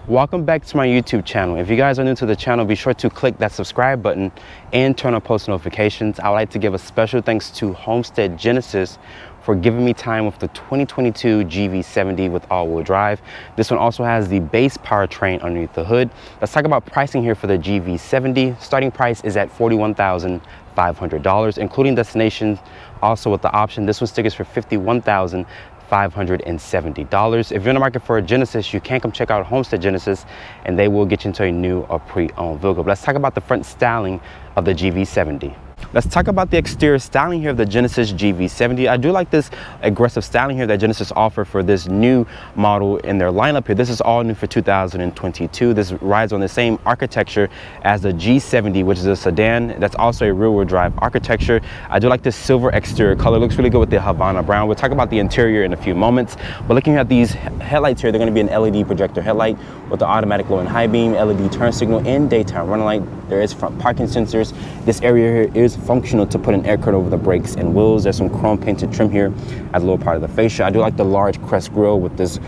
Welcome back to my YouTube channel. If you guys are new to the channel, be sure to click that subscribe button and turn on post notifications. I would like to give a special thanks to Homestead Genesis for giving me time with the 2022 GV70 with all-wheel drive. This one also has the base powertrain underneath the hood. Let's talk about pricing here for the GV70. Starting price is at $41,500, including destination, also with the option. This one stickers for $51,570. If you're in the market for a Genesis, you can come check out Homestead Genesis and they will get you into a new or pre-owned vehicle. But let's talk about the front styling of the GV70. Let's talk about the exterior styling here of the Genesis GV70. I do like this aggressive styling here that Genesis offer for this new model in their lineup here. This is all new for 2022. This rides on the same architecture as the G70, which is a sedan. That's also a rear-wheel drive architecture. I do like this silver exterior color. It looks really good with the Havana brown. We'll talk about the interior in a few moments. But looking at these headlights here, they're going to be an LED projector headlight with the automatic low and high beam, LED turn signal, and daytime running light. There is front parking sensors. This area here is functional to put an air curtain over the brakes and wheels. There's some chrome painted trim here at the lower part of the fascia. I do like the large crest grille with this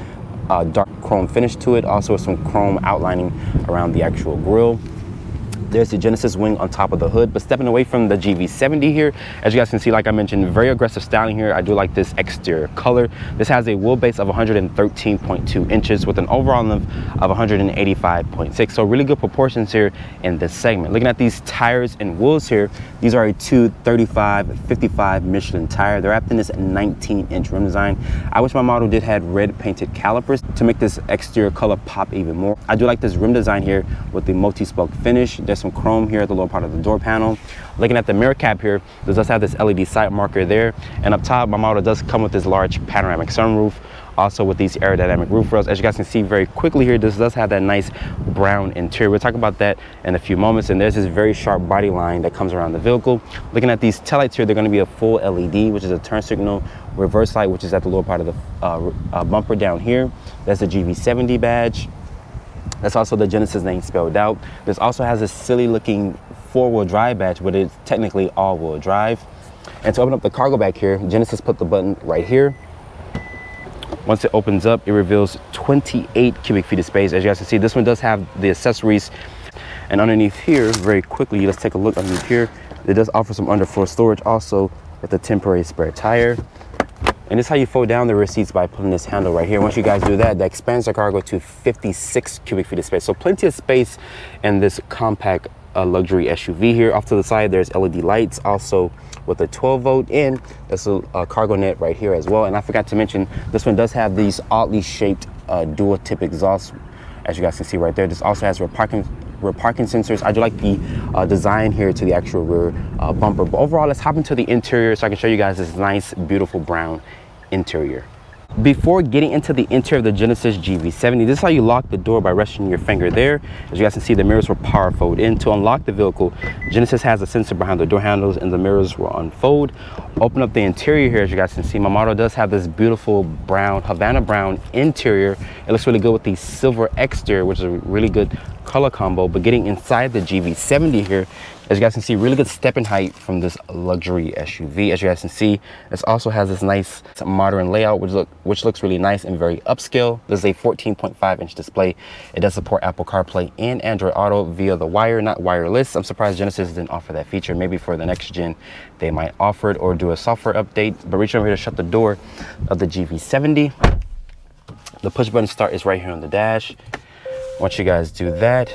dark chrome finish to it, also with some chrome outlining around the actual grille. There's the Genesis wing on top of the hood. But stepping away from the GV70 here, as you guys can see, like I mentioned, very aggressive styling here. I do like this exterior color. This has a wheelbase of 113.2 inches with an overall length of 185.6. So really good proportions here in this segment. Looking at these tires and wheels here, these are a 235/55 Michelin tire. They're wrapped in this 19-inch rim design. I wish my model did have red painted calipers to make this exterior color pop even more. I do like this rim design here with the multi-spoke finish. There's some chrome here at the lower part of the door panel. Looking at the mirror cap here, this does have this LED sight marker there, and up top my model does come with this large panoramic sunroof, also with these aerodynamic roof rails. As you guys can see very quickly here, this does have that nice brown interior. We'll talk about that in a few moments. And there's this very sharp body line that comes around the vehicle. Looking at these taillights here, they're going to be a full LED, which is a turn signal, reverse light, which is at the lower part of the bumper down here. That's the GV70 badge. That's also the Genesis name spelled out. This also has a silly looking four-wheel drive badge, but it's technically all-wheel drive. And to open up the cargo bag here, Genesis put the button right here. Once it opens up, it reveals 28 cubic feet of space. As you guys can see, this one does have the accessories. And underneath here, very quickly, let's take a look underneath here. It does offer some underfloor storage also with a temporary spare tire. And this is how you fold down the rear seats by pulling this handle right here. Once you guys do that, that expands the cargo to 56 cubic feet of space. So plenty of space in this compact luxury SUV here. Off to the side, there's LED lights, also with a 12-volt in. There's a cargo net right here as well. And I forgot to mention, this one does have these oddly shaped dual tip exhausts, as you guys can see right there. This also has rear parking sensors. I do like the design here to the actual rear bumper. But overall, let's hop into the interior so I can show you guys this nice, beautiful brown interior. Before getting into the interior of the Genesis GV70, this is how you lock the door by resting your finger there. As you guys can see, the mirrors will power fold in. To unlock the vehicle, Genesis has a sensor behind the door handles and the mirrors will unfold. Open up the interior here. As you guys can see, my model does have this beautiful brown, Havana brown interior. It looks really good with the silver exterior, which is a really good color combo. But getting inside the GV70 here, as you guys can see, really good stepping height from this luxury SUV. As you guys can see, this also has this nice modern layout, which looks really nice and very upscale. This is a 14.5-inch display. It does support Apple CarPlay and Android Auto via the wire, not wireless. I'm surprised Genesis didn't offer that feature. Maybe for the next gen, they might offer it or do a software update. But reach over here to shut the door of the GV70. The push button start is right here on the dash. Once you guys do that,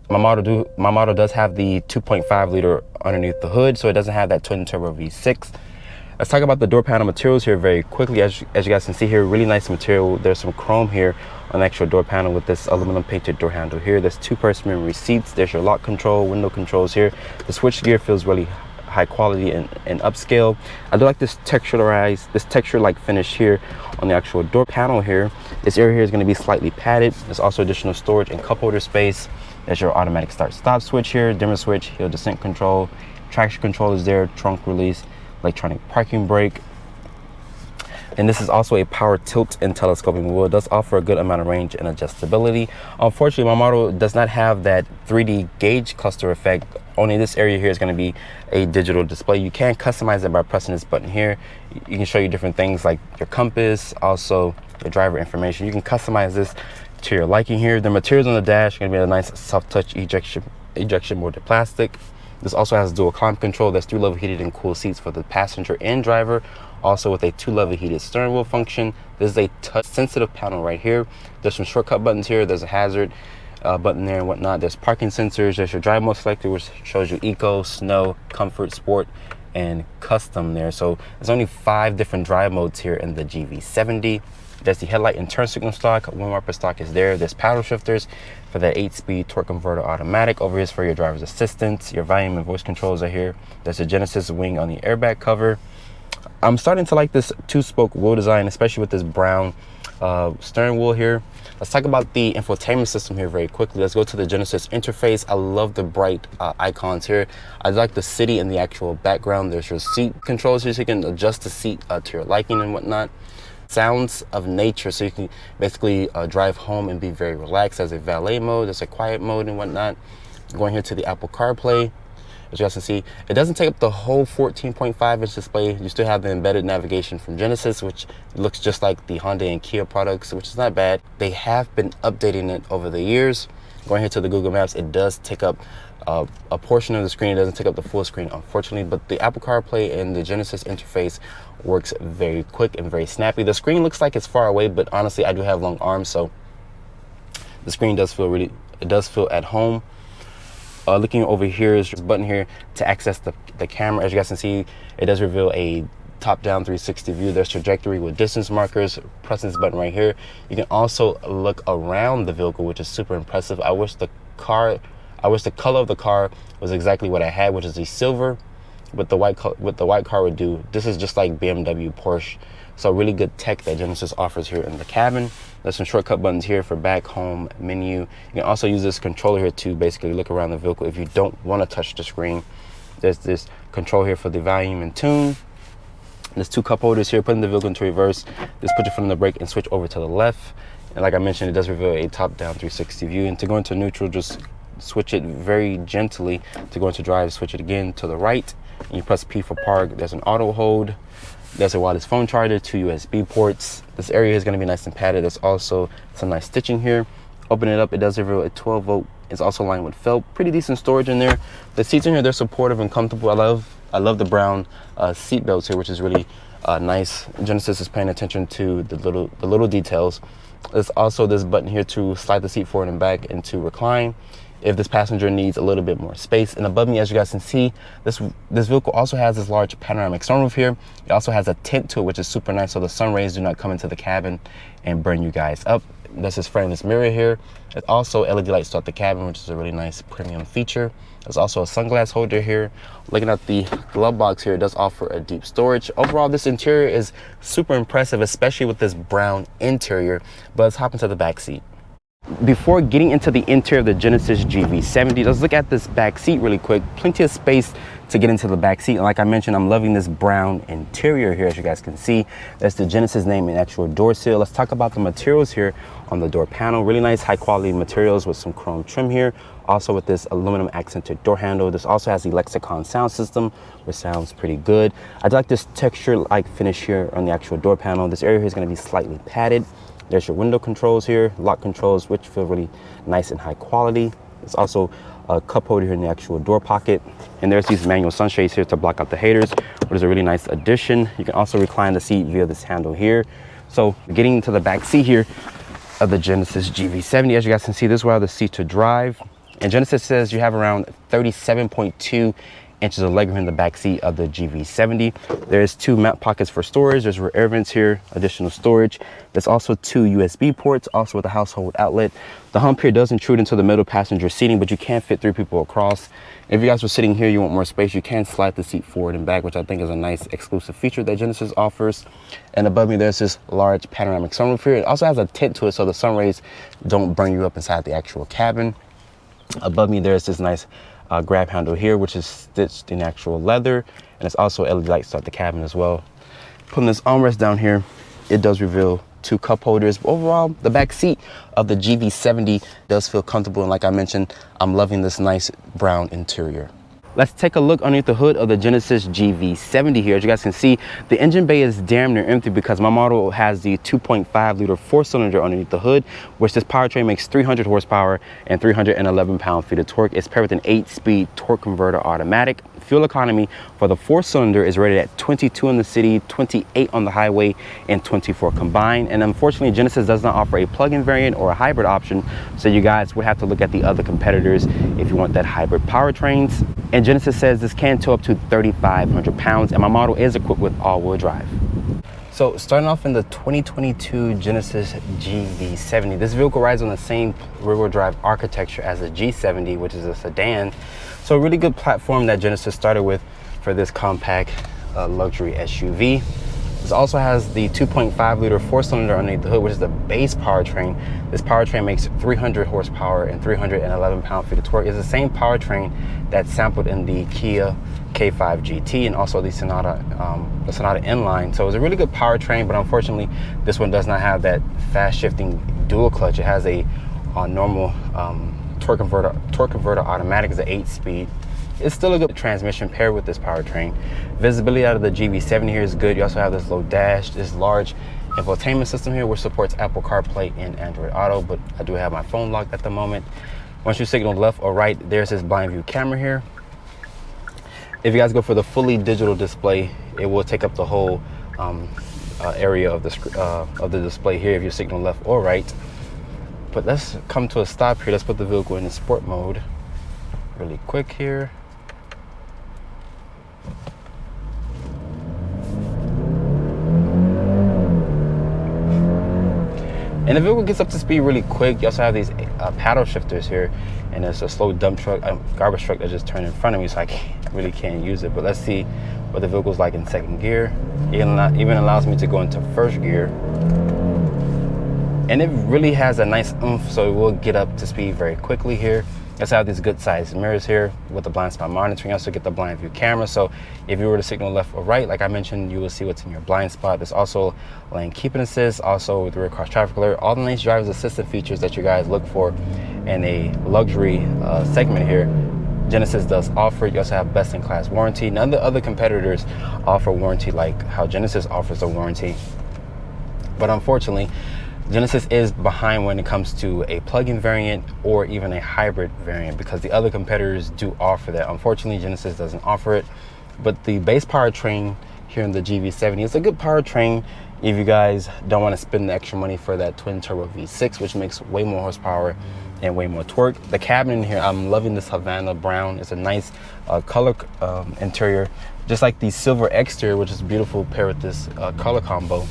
my model does have the 2.5 liter underneath the hood, so it doesn't have that twin turbo V6. Let's talk about the door panel materials here very quickly. As you guys can see here, really nice material. There's some chrome here on the actual door panel with this aluminum painted door handle here. There's two-person memory seats. There's your lock control, window controls here. The switch gear feels really high quality and upscale. I do like this texture-like finish here on the actual door panel here. This area here is going to be slightly padded. There's also additional storage and cup holder space. There's your automatic start-stop switch here, dimmer switch, hill descent control, traction control is there, trunk release, electronic parking brake. And this is also a power tilt and telescoping wheel. It does offer a good amount of range and adjustability. Unfortunately, my model does not have that 3D gauge cluster effect. Only this area here is going to be a digital display. You can customize it by pressing this button here. You can show you different things like your compass, also your driver information. You can customize this to your liking here. The materials on the dash are going to be a nice soft touch ejection molded plastic. This also has dual climate control. That's 3-level heated and cool seats for the passenger and driver. Also with a 2-level heated steering wheel function. This is a touch sensitive panel right here. There's some shortcut buttons here. There's a hazard button there and whatnot. There's parking sensors. There's your drive mode selector, which shows you eco, snow, comfort, sport, and custom there. So there's only 5 different drive modes here in the GV70. There's the headlight and turn signal stock. Wind wiper stock is there. There's paddle shifters for that 8-speed torque converter automatic. Over here is for your driver's assistance. Your volume and voice controls are here. There's a Genesis wing on the airbag cover. I'm starting to like this 2-spoke wheel design, especially with this brown steering wheel here. Let's talk about the infotainment system here very quickly. Let's go to the Genesis interface. I love the bright icons here. I like the city in the actual background. There's your seat controls here, so you can adjust the seat to your liking and whatnot. Sounds of nature, so you can basically drive home and be very relaxed. There's a valet mode, there's a quiet mode and whatnot. Going here to the Apple CarPlay. As you guys can see, it doesn't take up the whole 14.5-inch display. You still have the embedded navigation from Genesis, which looks just like the Hyundai and Kia products, which is not bad. They have been updating it over the years. Going here to the Google Maps, it does take up a portion of the screen. It doesn't take up the full screen, unfortunately, but the Apple CarPlay and the Genesis interface works very quick and very snappy. The screen looks like it's far away, but honestly, I do have long arms, so the screen does feel at home. Looking over here is this button here to access the camera. As you guys can see, it does reveal a top-down 360 view. There's trajectory with distance markers. Pressing this button right here, you can also look around the vehicle, which is super impressive. I wish the color of the car was exactly what I had, which is the silver, but the white car would do. This is just like BMW, Porsche. So really good tech that Genesis offers here in the cabin. There's some shortcut buttons here for back, home, menu. You can also use this controller here to basically look around the vehicle if you don't want to touch the screen. There's this control here for the volume and tune. There's 2 cup holders here, putting the vehicle into reverse. This puts your foot on the brake and switch over to the left. And like I mentioned, it does reveal a top-down 360 view. And to go into neutral, just switch it very gently. To go into drive, switch it again to the right. And you press P for park. There's an auto hold. There's a wireless phone charger, 2 USB ports. This area is going to be nice and padded. There's also some nice stitching here. Open it up, it does reveal a 12-volt. It's also lined with felt. Pretty decent storage in there. The seats in here, they're supportive and comfortable. I love the brown seat belts here, which is really nice. Genesis is paying attention to the little details. There's also this button here to slide the seat forward and back and to recline if this passenger needs a little bit more space. And above me, as you guys can see, this vehicle also has this large panoramic sunroof here. It also has a tint to it, which is super nice, so the sun rays do not come into the cabin and burn you guys up. There's this frameless mirror here. There's also LED lights throughout the cabin, which is a really nice premium feature. There's also a sunglass holder here. Looking at the glove box here, it does offer a deep storage. Overall, this interior is super impressive, especially with this brown interior. But let's hop into the back seat. Before getting into the interior of the Genesis GV70, let's look at this back seat really quick. Plenty of space to get into the back seat. And like I mentioned, I'm loving this brown interior here, as you guys can see. That's the Genesis name and actual door seal. Let's talk about the materials here on the door panel. Really nice high quality materials with some chrome trim here. Also with this aluminum accented door handle. This also has the Lexicon sound system, which sounds pretty good. I like this texture-like finish here on the actual door panel. This area here is going to be slightly padded. There's your window controls here, lock controls, which feel really nice and high quality. There's also a cup holder here in the actual door pocket. And there's these manual sunshades here to block out the haters, which is a really nice addition. You can also recline the seat via this handle here. So getting into the back seat here of the Genesis GV70, as you guys can see, this is where the seat to drive. And Genesis says you have around 37.2 inches of legroom in the back seat of the GV70. There's 2 mount pockets for storage. There's rear air vents here, additional storage. There's also 2 USB ports, also with a household outlet. The hump here does intrude into the middle passenger seating, but you can fit 3 people across. If you guys were sitting here, you want more space, you can slide the seat forward and back, which I think is a nice exclusive feature that Genesis offers. And above me, there's this large panoramic sunroof here. It also has a tint to it, so the sun rays don't burn you up inside the actual cabin. Above me, there's this nice grab handle here, which is stitched in actual leather, and it's also LED lights throughout the cabin as well. Putting this armrest down here, it does reveal 2 cup holders. But overall, the back seat of the GV70 does feel comfortable, and like I mentioned, I'm loving this nice brown interior. Let's take a look underneath the hood of the Genesis GV70 here. As you guys can see, the engine bay is damn near empty because my model has the 2.5 liter 4-cylinder underneath the hood, which this powertrain makes 300 horsepower and 311 pound-feet of torque. It's paired with an 8-speed torque converter automatic. Fuel economy for the 4-cylinder is rated at 22 in the city, 28 on the highway, and 24 combined. And unfortunately, Genesis does not offer a plug-in variant or a hybrid option, so you guys would have to look at the other competitors if you want that hybrid powertrains. And Genesis says this can tow up to 3,500 pounds, and my model is equipped with all-wheel drive. So starting off in the 2022 Genesis GV70, this vehicle rides on the same rear-wheel drive architecture as the G70, which is a sedan. So a really good platform that Genesis started with for this compact luxury SUV. This also has the 2.5 liter 4-cylinder underneath the hood, which is the base powertrain. This powertrain makes 300 horsepower and 311 pound-feet of torque. It's the same powertrain that's sampled in the Kia K5 GT and also the Sonata Inline. So it's a really good powertrain, but unfortunately, this one does not have that fast-shifting dual clutch. It has a normal torque converter automatic. It's an 8-speed. It's still a good transmission paired with this powertrain. Visibility out of the GV70 here is good. You also have this low dash, this large infotainment system here, which supports Apple CarPlay and Android Auto, but I do have my phone locked at the moment. Once you signal left or right, there's this blind view camera here. If you guys go for the fully digital display, it will take up the whole area of the display here if you signal left or right. But let's come to a stop here. Let's put the vehicle in sport mode really quick here. And the vehicle gets up to speed really quick. You also have these paddle shifters here, and there's a slow dump truck, garbage truck that just turned in front of me, so I really can't use it. But let's see what the vehicle's like in second gear. It even allows me to go into first gear. And it really has a nice oomph, so it will get up to speed very quickly here. Let's have these good sized mirrors here with the blind spot monitoring. You also get the blind view camera, so if you were to signal left or right, like I mentioned, you will see what's in your blind spot. There's also lane keeping assist, also with the rear cross traffic alert, all the nice driver's assistant features that you guys look for in a luxury segment here. Genesis does offer. You also have best-in-class warranty. None of the other competitors offer warranty like how Genesis offers a warranty, but unfortunately, Genesis is behind when it comes to a plug-in variant or even a hybrid variant, because the other competitors do offer that. Unfortunately, Genesis doesn't offer it, but the base powertrain here in the GV70 is a good powertrain if you guys don't want to spend the extra money for that twin-turbo V6, which makes way more horsepower and way more torque. The cabin in here, I'm loving this Havana brown. It's a nice color interior, just like the silver exterior, which is beautiful paired with this color combo.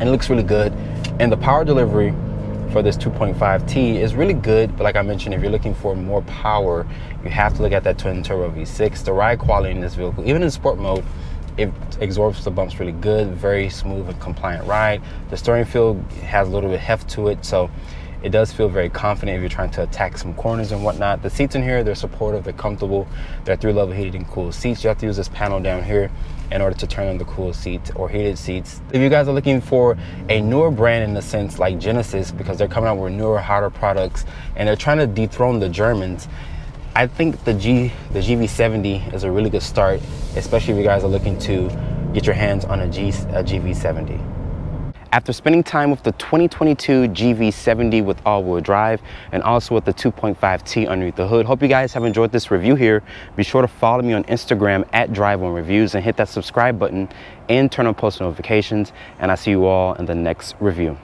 And it looks really good. And the power delivery for this 2.5T is really good, but like I mentioned, if you're looking for more power, you have to look at that twin turbo V6. The ride quality in this vehicle, even in sport mode, it absorbs the bumps really good, very smooth and compliant ride. The steering feel has a little bit of heft to it, so it does feel very confident if you're trying to attack some corners and whatnot. The seats in here, they're supportive, they're comfortable. They're 3-level heated and cooled seats. You have to use this panel down here in order to turn on the cool seats or heated seats. If you guys are looking for a newer brand in the sense like Genesis, because they're coming out with newer, hotter products and they're trying to dethrone the Germans, I think the GV70 is a really good start, especially if you guys are looking to get your hands on a GV70. After spending time with the 2022 GV70 with all-wheel drive and also with the 2.5T underneath the hood, hope you guys have enjoyed this review here. Be sure to follow me on Instagram at @DriveOnReviews and hit that subscribe button and turn on post notifications. And I'll see you all in the next review.